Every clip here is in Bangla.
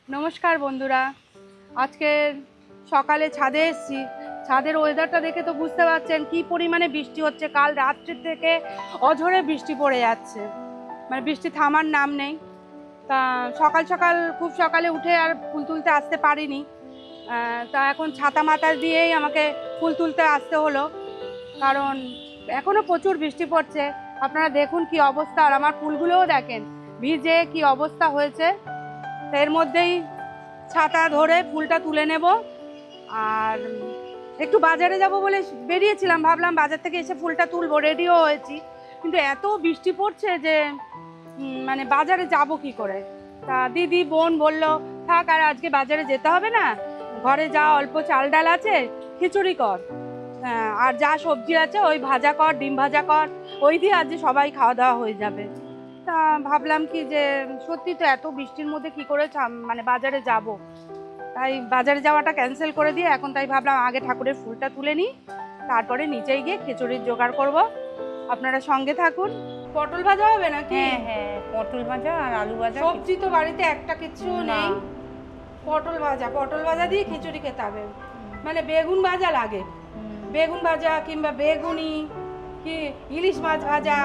নমস্কার বন্ধুরা, আজকে সকালে ছাদে এসেছি। ছাদের ওয়েদারটা দেখে তো বুঝতে পারছেন কি পরিমাণে বৃষ্টি হচ্ছে। কাল রাত্রির থেকে অঝোরে বৃষ্টি পড়ে যাচ্ছে, মানে বৃষ্টি থামার নাম নেই। তা সকাল সকাল খুব সকালে উঠে আর ফুল তুলতে আসতে পারিনি। তা এখন ছাতা মাথা দিয়েই আমাকে ফুল তুলতে আসতে হলো, কারণ এখনও প্রচুর বৃষ্টি পড়ছে। আপনারা দেখুন কি অবস্থা, আর আমার ফুলগুলোও দেখেন ভিজে কি অবস্থা হয়েছে। এর মধ্যেই ছাতা ধরে ফুলটা তুলে নেব। আর একটু বাজারে যাব বলে বেরিয়েছিলাম, ভাবলাম বাজার থেকে এসে ফুলটা তুলবো, রেডিও হয়েছি। কিন্তু এত বৃষ্টি পড়ছে যে মানে বাজারে যাব কি করে। তা দিদি বোন বলল থাক, আর আজকে বাজারে যেতে হবে না, ঘরে যা অল্প চাল ডাল আছে খিচুড়ি কর, আর যা সবজি আছে ওই ভাজা কর, ডিম ভাজা কর, ওই দিয়ে আজকে সবাই খাওয়া দাওয়া হয়ে যাবে। তা ভাবলাম কি যে সত্যি তো এত বৃষ্টির মধ্যে কি করে মানে বাজারে যাব, তাই বাজারে যাওয়াটা ক্যান্সেল করে দিয়ে এখন তাই ভাবলাম আগে ঠাকুরের ফুলটা তুলে নিই, তারপরে নিচেই গিয়ে খিচুড়ির জোগাড় করব। আপনারা সঙ্গে থাকুন। পটল ভাজা হবে নাকি? হ্যাঁ হ্যাঁ, পটল ভাজা আর আলু ভাজা। সবজি তো বাড়িতে একটা কিছু নেই, পটল ভাজা দিয়ে খিচুড়ি খেতে হবে। মানে বেগুন ভাজা লাগে, বেগুন ভাজা কিংবা বেগুনি কি ইলিশ মাছ ভাজা,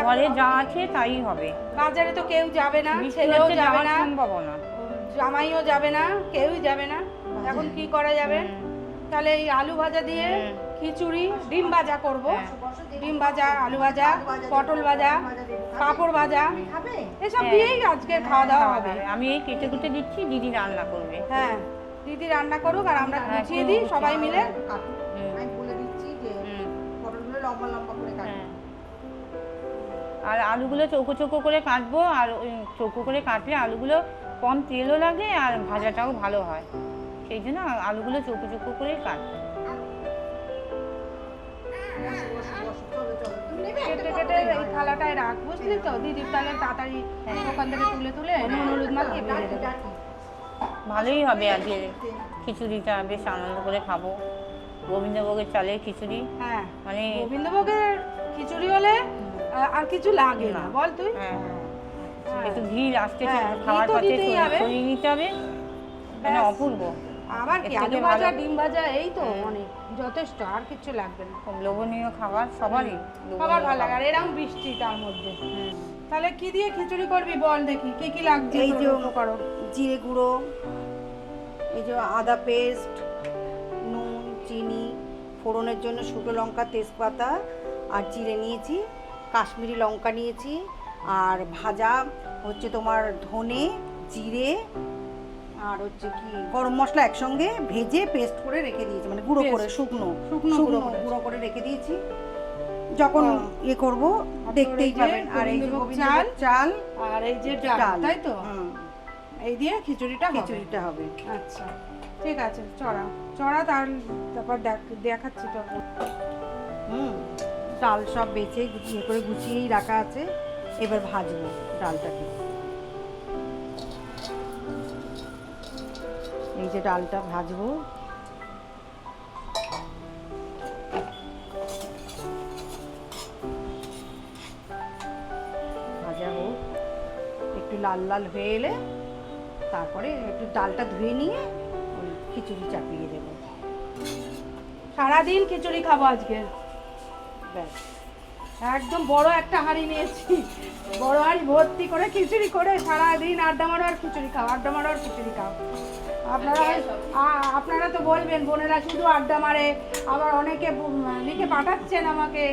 ঘরে যা আছে তাই হবে। বাজারে তো কেউ যাবে না, ছেলেও যাবে না, জামাইও যাবে না, কেউই যাবে না। এখন কি করা যাবে? তাহলে এই আলু ভাজা দিয়ে খিচুড়ি, ডিম ভাজা করব, ডিম ভাজা, আলু ভাজা, পটল ভাজা, পাঁপড় ভাজা, এসব দিয়েই আজকে খাওয়া দাওয়া হবে। আমি এই কেটে কুটে দিচ্ছি, দিদি রান্না করবে। হ্যাঁ, দিদি রান্না করুক আর আমরা গুছিয়ে দিই সবাই মিলে। আর আলুগুলো চৌকো চৌকো করে কাটবো, আর ওই চৌকো করে কাটলে আলুগুলো কম তেলও লাগে আর ভাজাটাও ভালো হয়, সেই জন্য আলুগুলো চৌকো চৌকো করে কাটবো। কেটে কেটে এই থালাটায় রাখ, বুঝলি তো দিদি, তাহলে তাড়াতাড়ি ওখান থেকে তুলে তুলে নুন হলুদ মাখিয়ে ভেজে দেবে। ভালোই হবে আজকে খিচুড়িটা, বেশ আনন্দ করে খাবো। গোবিন্দভোগের চালের খিচুড়ি, হ্যাঁ মানে গোবিন্দভোগের খিচুড়ি হলে আর কিছু লাগে না, বল তুই। হ্যাঁ একটু ঘি লাস্টে হ্যাঁ, খাওয়ার ঘি তো পাতে দিতেই হবে। ছড়িয়ে নিতে হবে, মানে অপূর্ব। আবার কি এর থেকে আলু ভাজা ভালো- ডিম ভাজা এই তো অনেক যথেষ্ট, আর কিছু লাগবে না। খুব লোভনীয় খাবার, সবারই সবার ভালো লাগে, আর এরকম বৃষ্টি তার মধ্যে। তাহলে কি দিয়ে খিচুড়ি করবি বল দেখি, কি কি লাগছে? এই যে করো জিরে গুঁড়ো, এই যে আদা পেস্ট, নুন, চিনি, ফোড়নের জন্য শুকনো লঙ্কা, তেজপাতা আর জিরে নিয়েছি, কাশ্মীরি লঙ্কা নিয়েছি, আর ভাজা হচ্ছে তোমার ধনে, জিরে আর হচ্ছে কি গরম মশলা একসঙ্গে ভেজে পেস্ট করে রেখে দিয়েছি, মানে গুঁড়ো করে শুকনো শুকনো গুঁড়ো করে রেখে দিয়েছি। যখন ইয়ে করব দেখতেই পাবেন। আর এই যে গোবিন্দভোগ চাল আর এই যে ডাল, তাই তো? হুম, এই দিয়ে খিচুড়িটা হবে। খিচুড়িটা হবে। আচ্ছা ঠিক আছে, চড়া তারপর দেখাচ্ছি তো। ডাল সব বেছে ইয়ে করে গুছিয়েই রাখা আছে, এবার ভাজবো ডালটাকে। এই যে ডালটা ভাজবো, ভাজা হোক, একটু লাল লাল হয়ে এলে তারপরে একটু ডালটা ধুয়ে নিয়ে ওই খিচুড়ি চাপিয়ে দেবো। সারাদিন খিচুড়ি খাবো আজকে, ব্যাস। একদম বড় একটা হাঁড়ি নিয়েছি, বড় হাঁড়ি ভর্তি করে খিচুড়ি করে সারাদিন আড্ডা মারো আর খিচুড়ি খাও, আড্ডা মারো আর খিচুড়ি খাও। আপনারা তো বলবেন বোনেরা শুধু আড্ডা মারে, আবার অনেকে লিখে পাঠাচ্ছেন আমাকে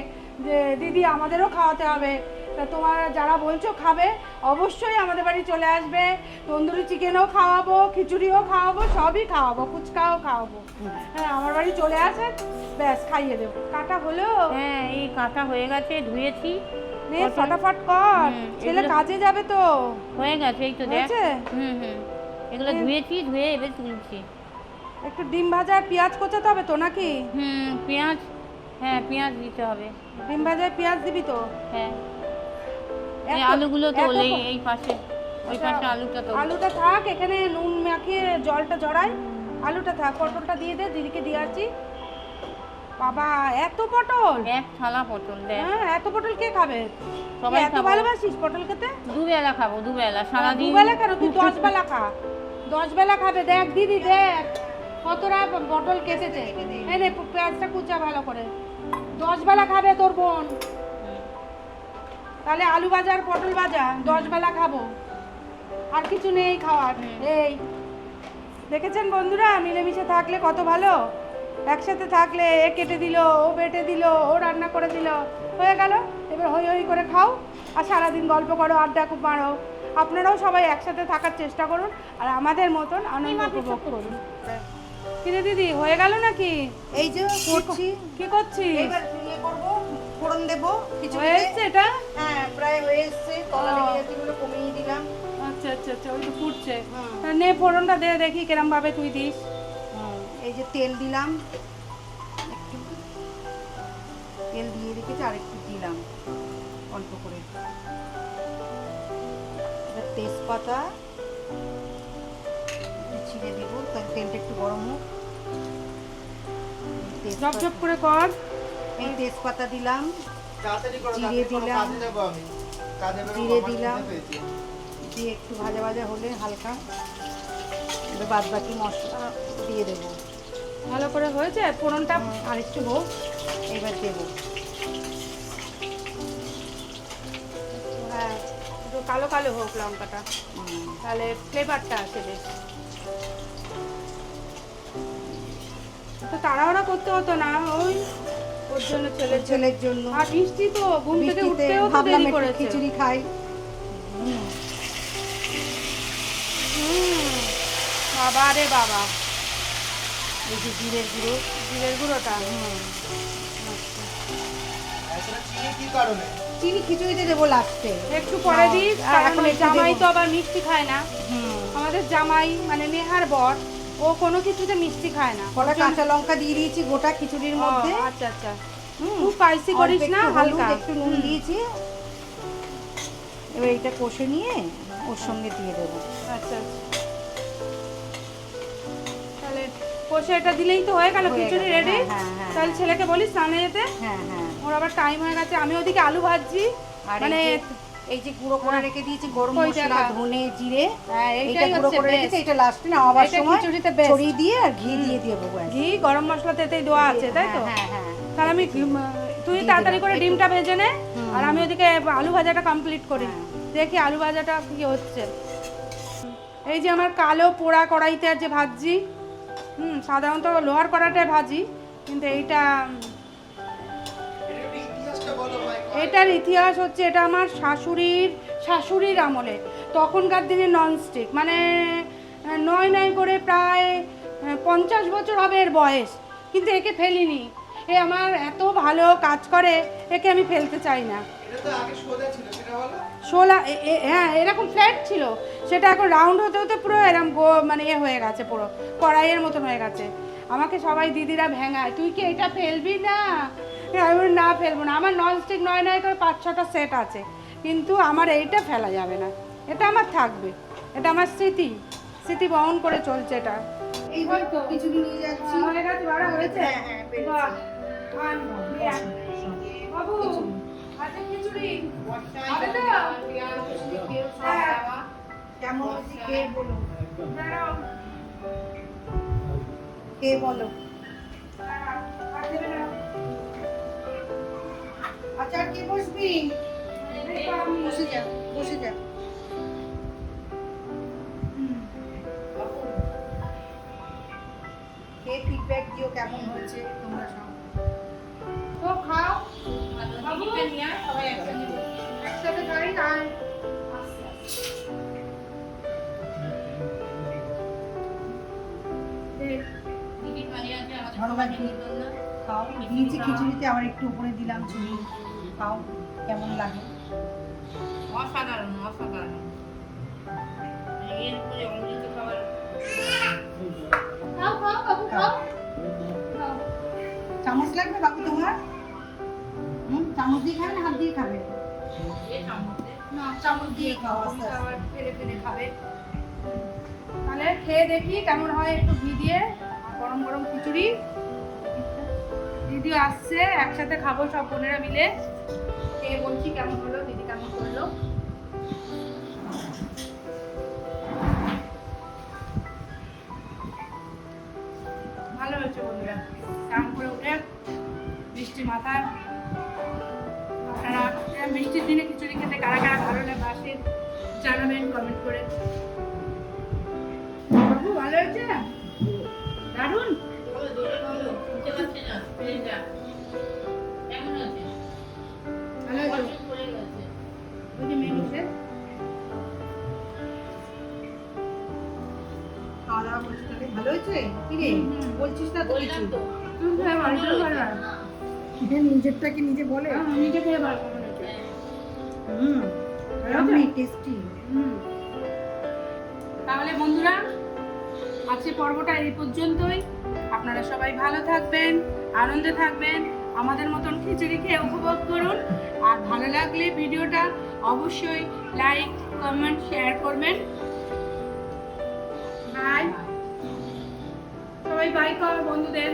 যে দিদি আমাদেরও খাওয়াতে হবে। তা তোমরা যারা বলছো খাবে, অবশ্যই আমাদের বাড়ি চলে আসবে, তন্দুরি চিকেনও খাওয়াবো, খিচুড়িও খাওয়াবো, সবই খাওয়াবো, ফুচকাও খাওয়াবো। হ্যাঁ, আমার বাড়ি চলে আসেন, ব্যাস খাইয়ে দেবো। কাটা হলো? হ্যাঁ, এই কাটা হয়ে গেছে, ধুয়েছি। নে ফটাফট কর, ছেলে কাজে যাবে তো। হয়ে গেছে, এই তো দেখ। হয়েছে? এগুলো ধুয়েছি, ধুয়ে এবার তুলছি। একটু ডিম ভাজা আর পেঁয়াজ কোচাতে হবে তো নাকি? পেঁয়াজ, হ্যাঁ পেঁয়াজ দিতে হবে। ডিম ভাজায় পেঁয়াজ দিবি তো? হ্যাঁ, এই আলুগুলো তো এই পাশে, ওই পাশে আলুটা তো। আলুটা থাক, এখানে নুন মাখিয়ে জলটা জড়াই, আলুটা থাক, পটলটা দিয়ে দে, দিদিকে দিয়ে আসি। বাবা এত পটল! এক থালা পটল দেখ। হ্যাঁ, এত পটল কে খাবে? সবাই তুই এত খাবো। ভালোবাসিস পটল খেতে? দুবেলা খাবো, দুবেলা সারাদিন। দুবেলা কেন, তুই 10 বেলা খা। 10 বেলা খাবে। দেখ দিদি, দেখ কতটা পটল কেটেছে। এই নে পেঁয়াজটা কুচা ভালো করে। 10 বেলা খাবে তোর বোন। তাহলে আলু ভাজা আর পটল ভাজা 10 বেলা খাবো। আর কিছু নেই খাওয়ার। এই দেখেছেন বন্ধুরা, মিলেমিশে থাকলে কত ভালো। একসাথে থাকলে এ কেটে দিল, ও বেটে দিল, ও রান্না করে দিল, হয়ে গেল। এবার হই হই করে খাও আর সারাদিন গল্প করো, আড্ডা খুব মারো। আপনারাও সবাই একসাথে থাকার চেষ্টা করুন আর আমাদের মতন আনন্দ উপভোগ করুন। কিরে দিদি, হয়ে গেল নাকি? এই যে করছি, কি করছিস? এবার ইয়ে করবো, ফোড়ন দেবো কিছু। হয়ে এসছে এটা? হ্যাঁ, প্রায় হয়ে এসছে। তলা ও। লেগে যাচ্ছে বলে কমিয়ে দিলাম। আচ্ছা আচ্ছা আচ্ছা, ওই তো ফুটছে। হুম। তা নে ফোড়নটা দে দেখি কিরম ভাবে তুই দিস। এই যে তেল দিলাম, একটু তেল দিয়ে রেখেছি, আর একটু দিলাম অল্প করে। এবার তেজপাতা একটু ছিঁড়ে দেবো, তার তেলটা একটু গরম হোক। ঝপ ঝপ করে কর। এই তেজপাতা দিলাম, তাড়াতাড়ি করো, জিরে তাড়াতাড়ি করো, দিলাম। কাজে যাবো আমি। কাজে বেরোবো, জিরে আমার দিলাম। খিদে পেয়েছে। দিয়ে একটু ভাজা ভাজা হলে হালকা, এবার বাদ বাকি মশলা দিয়ে দেবো। ভালো করে হয়েছে ফোড়নটা? আর একটু হোক, এবার দেবো। হ্যাঁ, একটু কালো কালো হোক লঙ্কাটা, তাহলে ফ্লেভারটা আসে বেশ। তো তাড়াহুড়া করতে হতো না, ওই ওর জন্য ছেলের জন্য। ছেলের জন্য আর বৃষ্টি তো ঘুম থেকে বৃষ্টিতে উঠতেও তো ভাবলাম দেরি একটু করেছে। খিচুড়ি খাই। হুম, বাবা রে বাবা, এই যে জিরের গুঁড়ো, জিরের গুঁড়োটা। আসলে চিনি কি কারণে? চিনি খিচুড়িতে দেবো লাস্টে। একটু পরে দিস, আর কারণ এখন ওই একটু জামাই দেবো। তো আবার মিষ্টি খায় না। আমাদের জামাই মানে নেহার বর, ও কোনো কিছুতে মিষ্টি খায় না। কটা কাঁচা লঙ্কা দিয়ে দিয়েছি গোটা খিচুড়ির ও, মধ্যে। আচ্ছা আচ্ছা, খুব স্পাইসি করিস অল্প না, একটু হালকা। হলুদ, একটু নুন দিয়েছি। এবার এটা কষে নিয়ে ওর সঙ্গে দিয়ে দেবো। আচ্ছা আচ্ছা, তাহলে কষে এটা দিলেই তো হয়ে গেল, হয়ে খিচুড়ি গেল, রেডি। হ্যাঁ, হ্যাঁ, তাহলে ছেলেকে বলিস স্নানে যেতে, হ্যাঁ হ্যাঁ। ওর আবার টাইম হয়ে গেছে। আমি ওদিকে আলু ভাজছি। আর মানে এই যে গুঁড়ো করে রেখে দিয়েছি গরম ওই মশলা, দেখা। ধনে, জিরে, হ্যাঁ, এইটা এইটাই গুঁড়ো হচ্ছে করে best। রেখেছি। এটা লাস্টে নামাবার এটা সময় খিচুড়িতে best। ছড়িয়ে দিয়ে আর ঘি দিয়ে দেবো ব্যাস। ঘি গরম মশলা তেতেই দেওয়া আছে, তাই তো? হ্যাঁ হ্যাঁ। তাহলে আমি তুই দিয়ে তাড়াতাড়ি দিলাম। করে একটু- ডিমটা ভেজে নে, হুম। আর আমি ওদিকে আলু ভাজাটা কমপ্লিট করি। হ্যাঁ। দেখি আলু ভাজাটা কি হচ্ছে। এই যে আমার কালো পোড়া কড়াইতে আছে ভাজি। সাধারণত লোহার কড়াইটায় ভাজি, কিন্তু এইটা এটার একটু ইতিহাসটা বলো ভাই। এটার ইতিহাস হচ্ছে, এটা আমার শাশুড়ির আমলে, তখনকার দিনে ননস্টিক, মানে নয় নয় করে প্রায় 50 বছর হবে এর বয়স, কিন্তু একে ফেলিনি। এ আমার এত ভালো কাজ করে, একে আমি ফেলতে চাই না। এটা তো আগে সোজা ছিল, সেটা বলো। শোলা হ্যাঁ, এরকম ফ্ল্যাট ছিল, সেটা এখন রাউন্ড হতে হতে পুরো এরকম মানে এ হয়ে গেছে, পুরো কড়াইয়ের মতন হয়ে গেছে। আমাকে সবাই দিদিরা ভেঙায়, তুই কি এটা ফেলবি না? আমি বলি, না ফেলবো না। আমার ননস্টিক নয় নয় করে 5-6টা সেট আছে, কিন্তু আমার এইটা ফেলা যাবে না, এটা আমার থাকবে। এটা আমার স্মৃতি বহন করে চলছে এটা। এইবার তো খিচুড়ি নিয়ে যাচ্ছি। হয়ে গেছে, বাড়া হয়েছে? হ্যাঁ, হ্যাঁ, পেরেছি। বাহ, আন, নিয়ে আন। বাবু, আজকে খিচুড়ি হবে তো? হ্যাঁ। কেমন হচ্ছে কে বলো, দাঁড়াও, কে বলো। দাঁড়াও, আর দেবে না। আচ্ছা, আর কে বসবি? এই তো আমি। বসে যা, বসে যা। কে ফিডব্যাক দিও কেমন হয়েছে তোমরা সব। তো খাও বাবু, একসাথে খাই। আর ধন্যবাদ। খাও, দিয়েছি খিচুড়িতে, আবার একটু উপরে দিলাম চিনি। খাও, কেমন লাগে। অসাধারণ, অসাধারণ। এরপরে অমৃত খাবার। খাও খাও বাবু, খাও। খাও। চামচ লাগবে বাবু তোমার? চামচ দিয়ে খাবে না হাত দিয়ে খাবে? না, চামচ দিয়ে খাও, আস্তে আস্তে। আবার ফেলে ফেলে খাবে। তাহলে খেয়ে দেখি কেমন হয়, একটু ঘি দিয়ে গরম গরম খিচুড়ি। দিদিও আসছে, একসাথে খাবো সব বোনেরা মিলে। খেয়ে বলছি কেমন হলো, দিদি কেমন করলো। ভালো হয়েছে বন্ধুরা, স্নান করে উঠে বৃষ্টি মাথায়। আপনারা এরম বৃষ্টির দিনে খিচুড়ি খেতে কারা কারা ভালো লাগে আসেন, জানাবেন কমেন্ট করে। বাবু ভালো হয়েছে, দারুণ। ভালো হয়েছে ওই যে মেয়ে বসে খাওয়া দাওয়া করছিস তাহলে? ভালো হয়েছে কি রে? বলছিস না তো কিছু? তুমি খেয়ে ভালো করে ভালো হয়। নিজেরটা কি নিজে বলে? নিজে খেয়ে ভালো কেমন হয়েছে। হুম, ভালো হয়েছে? আমি টেস্টি। তাহলে বন্ধুরা আজকে পর্বটা এই পর্যন্তই। আপনারা সবাই ভালো থাকবেন, আনন্দে থাকবেন, আমাদের মতন খিচুড়ি খেয়ে উপভোগ করুন। আর ভালো লাগলে ভিডিওটা অবশ্যই লাইক, কমেন্ট, শেয়ার করবেন। বাই, সবাই বাই কর বন্ধুদের।